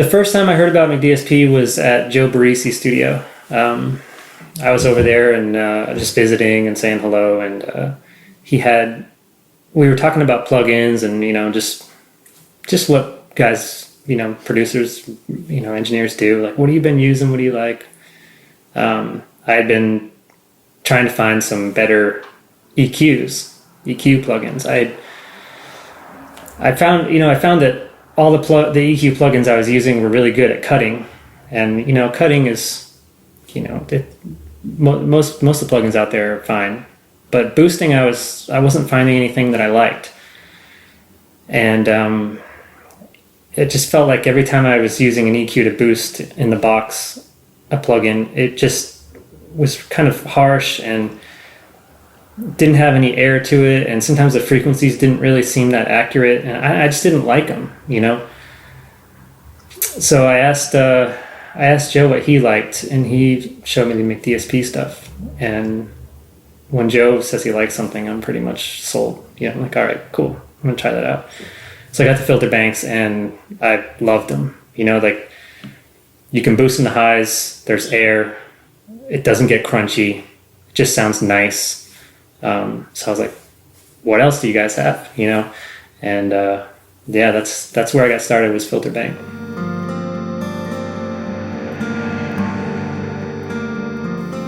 The first time I heard about McDSP was at Joe Barisi's studio. I was over there and just visiting and saying hello, and we were talking about plugins and just what guys, producers, engineers do. Like, what have you been using? What do you like? I had been trying to find some better EQ plugins. I found that all the EQ plugins I was using were really good at cutting, and cutting is, most of the plugins out there are fine, but boosting I wasn't finding anything that I liked, and it just felt like every time I was using an EQ to boost in the box a plugin, it just was kind of harsh and didn't have any air to it, and sometimes the frequencies didn't really seem that accurate, and I just didn't like them, So I asked Joe what he liked, and he showed me the McDSP stuff. And when Joe says he likes something, I'm pretty much sold. I'm like, all right, cool, I'm gonna try that out. So I got the filter banks, and I loved them. Like, you can boost in the highs, there's air, it doesn't get crunchy, it just sounds nice. So I was like, what else do you guys have? And that's where I got started, was filter bank.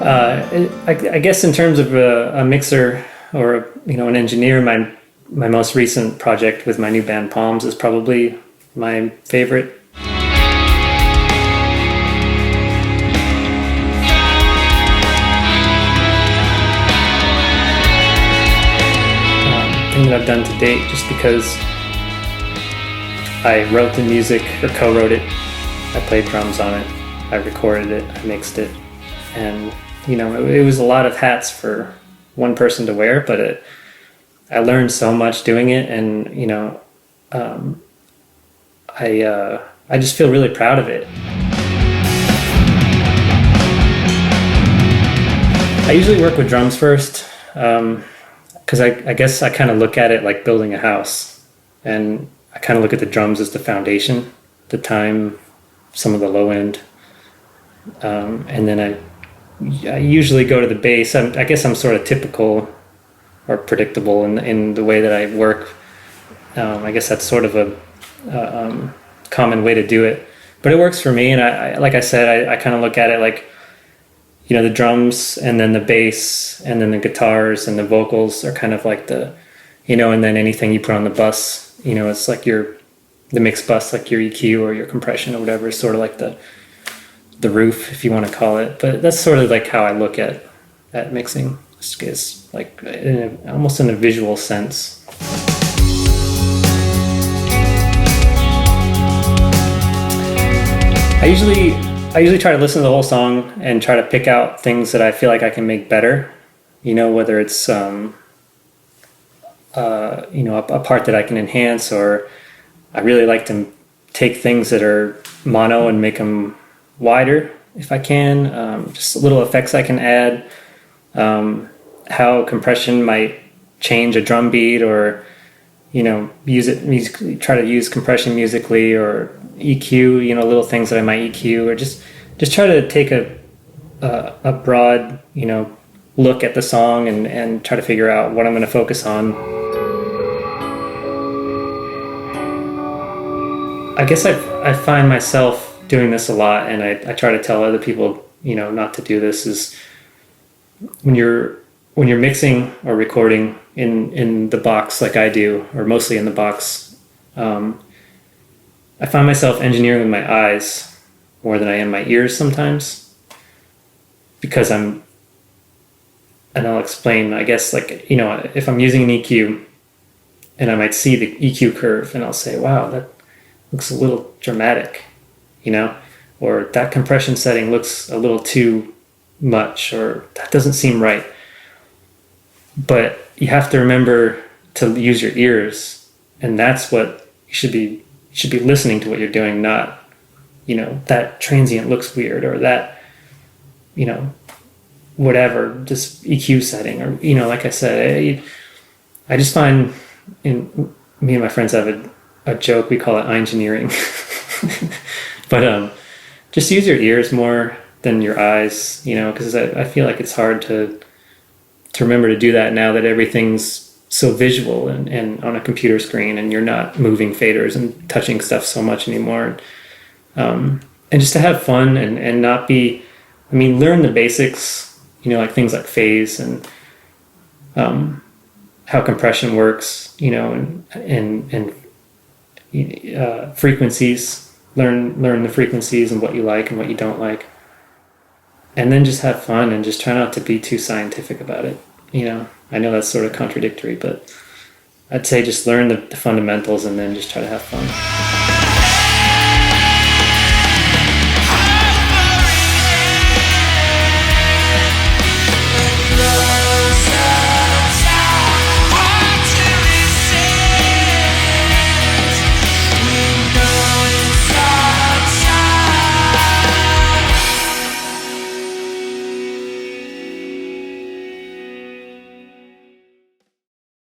I guess in terms of a mixer or an engineer, my most recent project with my new band Palms is probably my favorite. Thing that I've done to date, just because I wrote the music or co-wrote it, I played drums on it, I recorded it, I mixed it, and it was a lot of hats for one person to wear, but I learned so much doing it, and I just feel really proud of it. I usually work with drums first, because I guess I kind of look at it like building a house, and I kind of look at the drums as the foundation, the time, some of the low end, and then I usually go to the bass. I guess I'm sort of typical or predictable in the way that I work. I guess that's sort of a common way to do it, but it works for me. And I like I said, I kind of look at it like, the drums and then the bass and then the guitars and the vocals are kind of like the, and then anything you put on the bus, it's like the mix bus, like your EQ or your compression or whatever, is sort of like the roof, if you want to call it. But that's sort of like how I look at mixing. It's like almost in a visual sense. I usually try to listen to the whole song and try to pick out things that I feel like I can make better. Whether it's a part that I can enhance, or I really like to take things that are mono and make them wider if I can. Just little effects I can add. How compression might change a drum beat, or try to use compression musically, or EQ, little things that I might EQ, or just try to take a broad, look at the song and try to figure out what I'm going to focus on. I guess I find myself doing this a lot, and I try to tell other people, not to do this, is when you're mixing or recording in the box like I do, or mostly in the box, I find myself engineering with my eyes more than I am my ears sometimes, because and I'll explain, I guess, like, if I'm using an EQ and I might see the EQ curve and I'll say, wow, that looks a little dramatic, or that compression setting looks a little too much, or that doesn't seem right. But you have to remember to use your ears, and that's what you should be listening to what you're doing, not, that transient looks weird, or that, whatever, just EQ setting, or, like I said, I just find, me and my friends have a joke, we call it engineering. But just use your ears more than your eyes, you know, because I feel like it's hard to remember to do that now that everything's so visual and on a computer screen, and you're not moving faders and touching stuff so much anymore. And just to have fun and not be, I mean, learn the basics, you know, like things like phase and how compression works, you know, and frequencies. Learn the frequencies and what you like and what you don't like, and then just have fun and just try not to be too scientific about it. You know, I know that's sort of contradictory, but I'd say just learn the fundamentals and then just try to have fun.